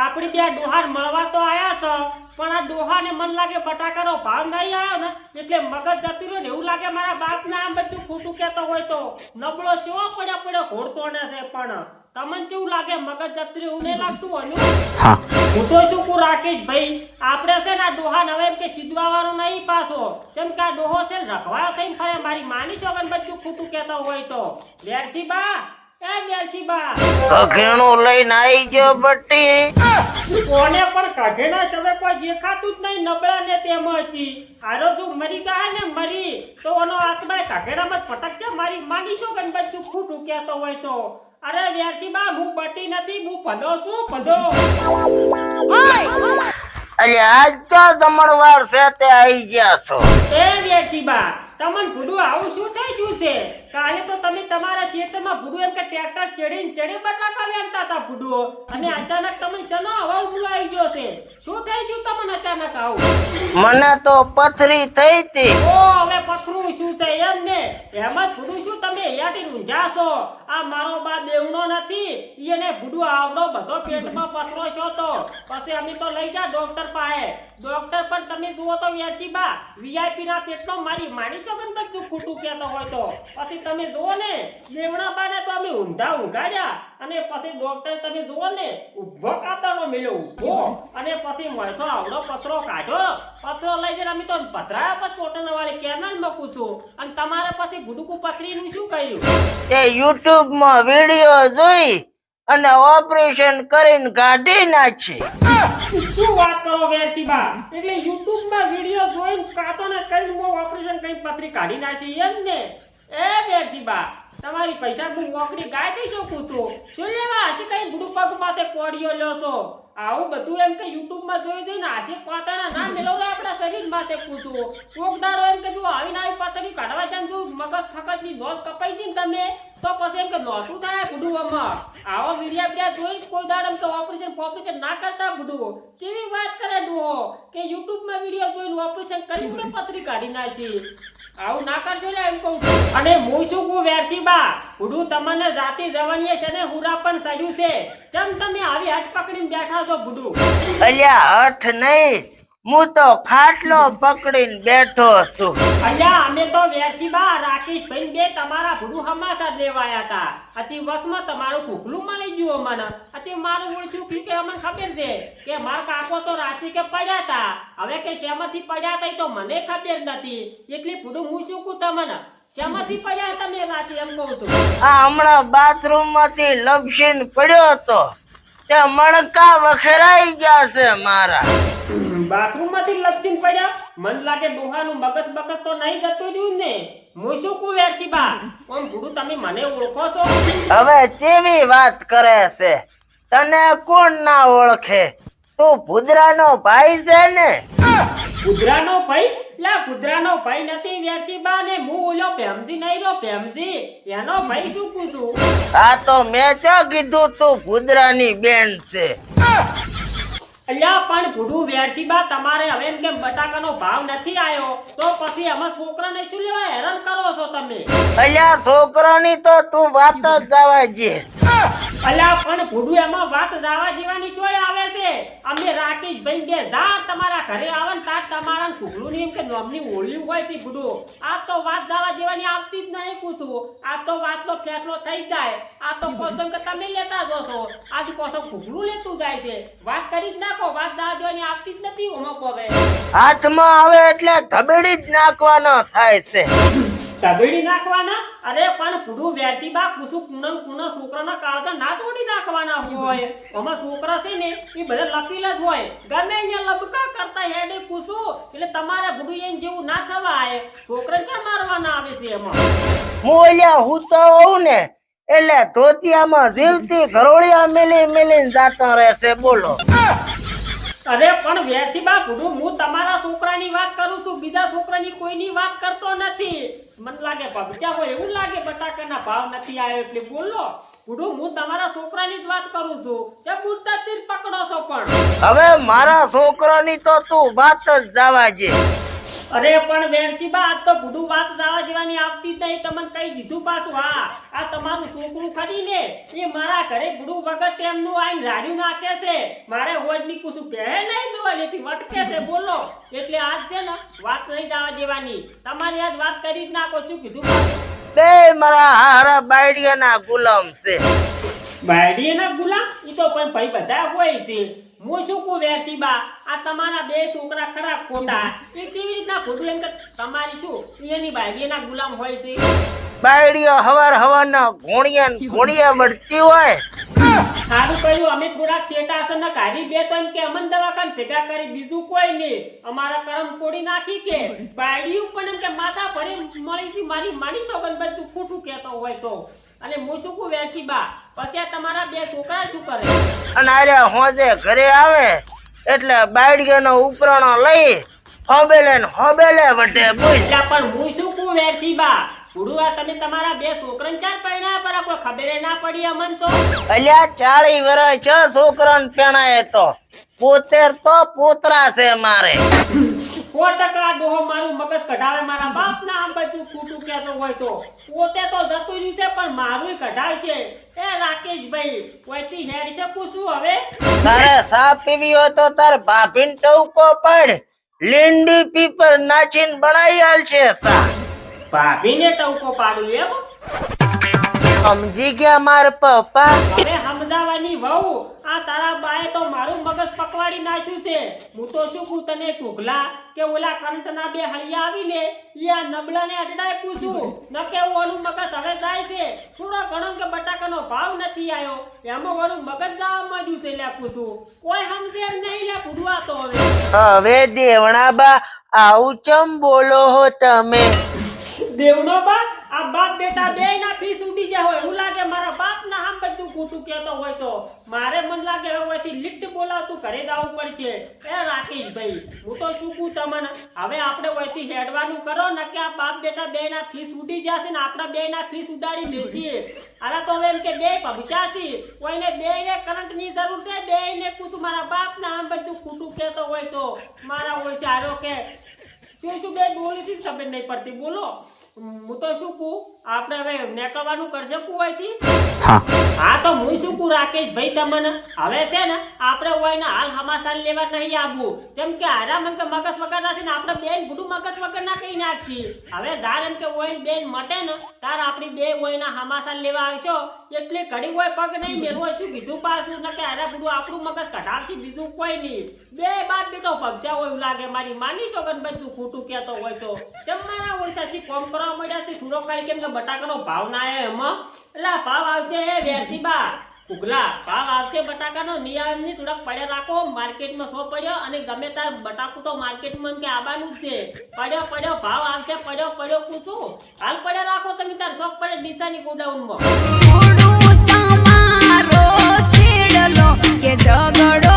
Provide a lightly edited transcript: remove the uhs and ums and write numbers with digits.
આપણી બે ડોહાર મળવા તો આયા છે, પણ આ ડોહાને મન લાગે બટાકાનો ભાવ નહીં આવ્યો ને એટલે મગજ જતી રહ્યો ને એવું લાગે મારા બાપને આમ બધું ખોટું કહેતો હોય તો નબળો ચો પડ્યો ઘોડતો ને છે. પણ તમને કેવું લાગે મગજ જતી રહ્યું એવું નહીં લાગતું અનુ? હું તો શું કહું રાકેશ ભાઈ, આપણે છે ને આ ડોહા હવે એમ કે સીધવાવાનો નહીં પાછો, કેમ કે આ ડોહો છે ને રખવાયો થઈને ફરે મારી માની છોકન બધું ખોટું કહેતો હોય તો. વેરસી બા એ વેરસી બા કઘેણું લઈને આવી ગયો બટ્ટી. કોને પણ કાઢેના સમય કોઈ દેખાતું જ નહીં, નબળા ને તેમ હતી. આરો જો મરી જાય ને મરી તો ઓનો આત્મા કાઢેડામાં પટક છે મારી માની છો કે બધું ખોટું કહેતો હોય તો. અરે વેરસી બા હું બટી નથી, હું પધો છું પધો. અરે આજ તો જમણવાર છે તે આવી ગયા છો. એ વેરસી બા તમને ભૂડું આવું શું થઈ ગયું છે? કાલે તો તમે તમારા ખેતરમાં ભૂડું એમ કે ટ્રેક્ટર ચડી બટાકા વેણતા હતા ભૂડું, અને અચાનક તમે ચનો હવા ઉમળો આવી ગયો છે. શું થઈ ગયું તમને અચાનક આવું? મને તો પથરી થઈ હતી. ઓ હવે પથરું શું છે એમ ને? એમ જ ભૂડું શું તમે યાટી ઊંઝા છો? આ મારો બા દેવણો નથી, એને ભૂડું આવડો બધો પેટમાં પથરો છો તો પછી અમે તો લઈ જા ડોક્ટર પાસે. ડોક્ટર પણ તમે જુઓ તો વેરસી બા વીઆઈપી ના પેટનો મારી માની છો કે બધું ખોટું કહેતો હોય તો પછી તમે જુઓ ને દેવણા બાને તો અમે ઊંઘાડ્યા, અને પછી ડોક્ટર તમે જુઓ ને ઉભો કાતરનો મેલ્યો ઉભો, અને પછી મળતો આવડો પથરો કાઢ્યો. પથરો લઈ જઈને અમે તો પથરાયા પર કોટન વાળી કેનાલ મૂકું છું, અને તમારે પછી ગુડકુ પથરીનું શું કર્યું? તે યુટ્યુબ માં વિડિયો જોઈ અને ઓપરેશન કરીને કાઢી નાખી. શું વાત કરો વેરસી બા? એટલે યુટ્યુબ માં વિડિયો જોઈને કાતોને કરીને ઓપરેશન કરીને પથરી કાઢી નાખી એમ ને? એ વેરસી બા તમારી પૈસા હું મોકરી ગાય થઈ ગયો પૂછો શું લેવા હશે કઈ ગુડુ પગ માથે કોડિયો લ્યો છો? આવું બધું એમ કે યુટ્યુબ માં જોઈ જોઈને આશી પાતણા ના મેળવરે આપણા શરીર માથે પૂછો. કોક દાડો એમ કે જો આવીને આવી પાતળી કાઢવા જાય જો મગજ ફકત ની નોંધ કપાઈ જઈને તમે તો પછી એમ કે નોતું થાય ગુડુમાં. આવો વિડિયા જોઈ કોઈ દાડો એમ કે ઓપરેશન ના કરતા ગુડુ કેવી વાત કરે ડોહો કે યુટ્યુબ માં વિડિયો જોઈને ઓપરેશન કરીને પથરી કાઢી નાખી. આવું ના કરજો લે એમ કહું છું. અને હું શું કહું વેરસી બા, ગુડુ તમને જાતિ જવાનીએ છે ને હુરા પણ સડ્યું છે. કેમ તમે આવી હટ પકડીને બેઠા છો ગુડુ? અલ્યા હઠ નહીં, હું તો ખાટલો પકડીને બેઠો છું. અલ્યા અમે તો વેરસી બા રાકેશ ભાઈ બે તમારા ગુડુ હમાસા લેવાયા હતા. અતિ વસમાં તમારું કુકલું મળી ગયું મને. અતિ મારું ઓળખ્યું કે અમને ખબર છે કે માર કાકો તો રાત્રિ કે પડ્યા હતા, હવે કે શેમાંથી પડ્યા હતા તો મને ખબર નથી. એટલે ગુડુ હું શું કહું તમને શેમાંથી પડ્યા તમે રાત્રિ એમ કહું છું? આ હમણાં બાથરૂમ માંથી લપસીને પડ્યો હતો, તે મણકા વખેરાઈ ગયા છે મારા. બાથરૂમ માંથી લપસીને પડ્યા? મન લાગે ડોહાનું મગજ બગજ તો નહીં જતું રહ્યું ને? હું શું કહું વેરસી બા, ઓમ ગુડુ તમે મને ઓળખો છો? હવે કેવી વાત કરે છે? તને કોણ ના ઓળખે? તું ભુદરાનો ભાઈ છે ને? ભુદરાનો ભાઈ? લા ભુદરાનો ભાઈ નથી વેરસી બા, ને હું ઓલો ભેમજી નહીં રહ્યો ભેમજી એનો ભાઈ શું પૂછું? આ તો મેં ક્યાં કીધું તું ભુદરાની બેન છે? અલ્યા પણ ગુડુ વેરસી બા તમારે હવે એમ કે બટાકાનો ભાવ નથી આવ્યો તો પછી આમાં છોકરાને શું લેવા હેરાન કરો છો તમે? અલ્યા છોકરાની તો તું વાત જ જવા દે. અલ્યા પણ ગુડુ એમાં વાત જવા જેવાની ચોય આવે છે? અમે રાકેશ ભાઈ બે જા તમારા ઘરે આવે ને તાર તમારા કુકલું ની એમ કે નોમની ઓળ્યું હોય છે ગુડુ. આ તો વાત જવા જેવાની આવતી જ નહીં પૂછું. આ તો વાતનો ફેસલો થઈ જાય. આ તો કોસમ કે તમે લેતા જશો, આજ કોસમ કુકલું લેતું જાય છે. વાત કરી જ નાખો, વાત જવા જેવાની આવતી જ નથી. ઓમાં હવે હાથમાં આવે એટલે ધબેડી જ નાખવાનો થાય છે. તબેડી નાખવાના? અરે પણ ગુડુ વેરસી બા કુસુ કુના છોકરાના કાળજા ના તોડી નાખવાના હોય. આમાં છોકરા છે ને એ બધા લપીલા જ હોય, ગમે અહીંયા લબકા કરતા હેડે કુસુ. એટલે તમારે ગુડુ એમ જેવું ના થવાય. છોકરા ક્યાં મારવાના આવે છે એમાં? મોલ્યા હું તો હોઉં ને એટલે ધોતિયામાં જીવતી ઘરોળિયા મેલીને જાતો રહેશે. બોલો. અરે પણ વેરસી બા ગુડુ હું તમારા છોકરાની વાત કરું છું, બીજા છોકરાની કોઈની વાત કરતો નથી. મને લાગે ભબચા હોય એવું લાગે બટાકાના ભાવ નથી આવ્યો એટલે બોલો. ગુડુ હું તમારા છોકરાની જ વાત કરું છું. જે બુડતા તીર પકડો છો પણ હવે મારા છોકરાની તો તું વાત જ જવા દે. અરે પણ વેરચીબા આજ તો બુડું વાત જવા જેવાની આવતી જ નહીં. તમને કઈ દીધું પાછું. હા, આ તમારું છોકરું ખરી ને એ મારા ઘરે બુડું વગર ટેમનું આઈને રાડ્યું નાખે છે. મારે હોજની કુછું કહે નહીં દોવા લેતી વટકે છે બોલો. એટલે આજ છે ને વાત નહીં જવા દેવાની. તમારી આજ વાત કરી જ નાખો. શું કીધું પાછું? બે મારા હારા બાયડિયાના ગુલામ છે. બાયડીના ગુલામ? ઈ તો પણ ભાઈ બધા હોય છે. હું શું કહું વેરચીબા, આ તમારા બે છોકરા ખરા ખોટા. એ કેવી રીતના ખોટું? એમ કે તમારી શું એની બાયડીના ગુલામ હોય છે? બાયડીઓ હવારના ઘોણિયા વળતી હોય. સારું કર્યું અમે થોડાક શેટાસન કાઢી બે તો એમ કે અમન દવાખાને ભેગા કરી, બીજું કોઈ નહીં. અમારા કરમ તોડી નાખી કે બાયડીયું પણ એમ કે માથા ભરી મળી છે. મારી માની સોગન બધું ખોટું કહેતો હોય તો. અને હું શું કહું વેરચીબા, પછી આ તમારા બે છોકરા શું કરે? અને આરે હોજે ઘરે આવે એટલે બાયડીઓનો ઉપરાણો લઈ હોબેલે વટે બોલ. એટલે પણ હું શું કહું વેરચીબા, બુડુઆ તમે તમારા બે છોકરાને ચાર પૈણા પર કોઈ ખબરે ના પડી અમન તો. અલ્યા 40 વર્ષ છે છોકરાને પેણાય તો 72 તો પોતરા છે મારે. 100% ડોહો મારું મગજ કઢાવે. મારા બાપ ના આમ બધું ખોટું કહેતો હોય તો પોતે તો જતું રહ્યું છે પણ મારું કઢાવ છે. એ રાકેશભાઈ કોઈથી હેડ શકું છું હવે? તારે સા પીવી હોય તો તાર ભાભીને ટવકો પડ, લીંડી પીપર નાચીને બનાવી આલશે સા. ભાભીને ટવકો પાડું એમ? સમજી ગયા માર પપ્પા? હવે સમજાવવાની વહુ, આ તારા બાએ તો મારું મગજ પકવાડી નાખ્યું છે. હું તો શું કહું તને ટુકલા કે ઓલા કરંટના બે હળિયા આવીને ઈ આ નબળાને અડડાય પૂછું ન કે ઓલું મગજ હવે જાય છે. થોડો ઘણો કે બટાકાનો ભાવ નથી આવ્યો એમાં ઓલું મગજ જવા માંડ્યું છે. લે પૂછું કોઈ સમજે જ નહીં. લે પૂડવા તો હવે દેવણાબા આવું ચમ બોલો હો તમે? દેવનો બા, આ બાપ બેટા બે ના ફીસ ઉડી જાય હોય એવું લાગે. મારા બાપ ના આમ બધું ખોટું કહેતો હોય તો મારે મન લાગે હવેથી લિફ્ટ બોલાવતું ઘરે જવું પડશે. એ રાકેશભાઈ હું તો શું કહું તમને, હવે આપણે ઓયથી હેડવાનું કરો ને કે આ બાપ બેટા બે ના ફીસ ઉડી જશે ને આપણા બે ના ફીસ ઉડાડી લેજીએ. અરે તો હવે એમ કે બે પગચાસી કોઈને બે ને કરંટ ની જરૂર છે. બે ને પૂછું મારા બાપ ના આમ બધું ખોટું કહેતો હોય તો મારા હોય સારો કે શું બે બોલી થી ખબર નહીં પડતી બોલો. હું તો શું કહું આપણે હવે નીકળવાનું કરશે કુવાયથી. હા તો હું શું કહું રાકેશભાઈ તમને, હવે છે ને આપણે હોય હાલ સમાચાર લેવા નહીં આવવું. જેમ કે આરામ કે મગજ વગર નથી ને આપણે બેન ગુડું મગજ વગર ના કઈ નાખી. હવે જાર એમ કે હોય બેન મટે ને તાર આપણી બે હોય સમાચાર લેવા આવશો એટલે ઘડી હોય પગ નહીં મેળવો. શું કીધું પાછું ને કે આરા ગુડું આપણું મગજ કઢાવશે બીજું કોઈ નહીં. બે બાપ બેટો પગજા હોય એવું લાગે. મારી માની સોગન બધું ખોટું કહેતો હોય તો જમવાના ઓરસાથી કોમ કરવા મળ્યા છે. થોડો કાઢી કેમ કે બટાકાનો ભાવ ના આવે એમાં એટલે ભાવ આવશે. એ વેરચીબા ઉગલા ભાવ આવશે બટાકાનો નહીં આવે એમની થોડાક પડ્યા રાખો. માર્કેટમાં 100 પડ્યો અને ગમે તાર બટાકું તો માર્કેટમાં કે આવવાનું જ છે. પડ્યો ભાવ આવશે. પડ્યો પૂછું હાલ પડ્યા રાખો તમે તાર શોખ પડે ડીસાની ગોડાઉનમાં. તમારો સીડલો કે ઝઘડો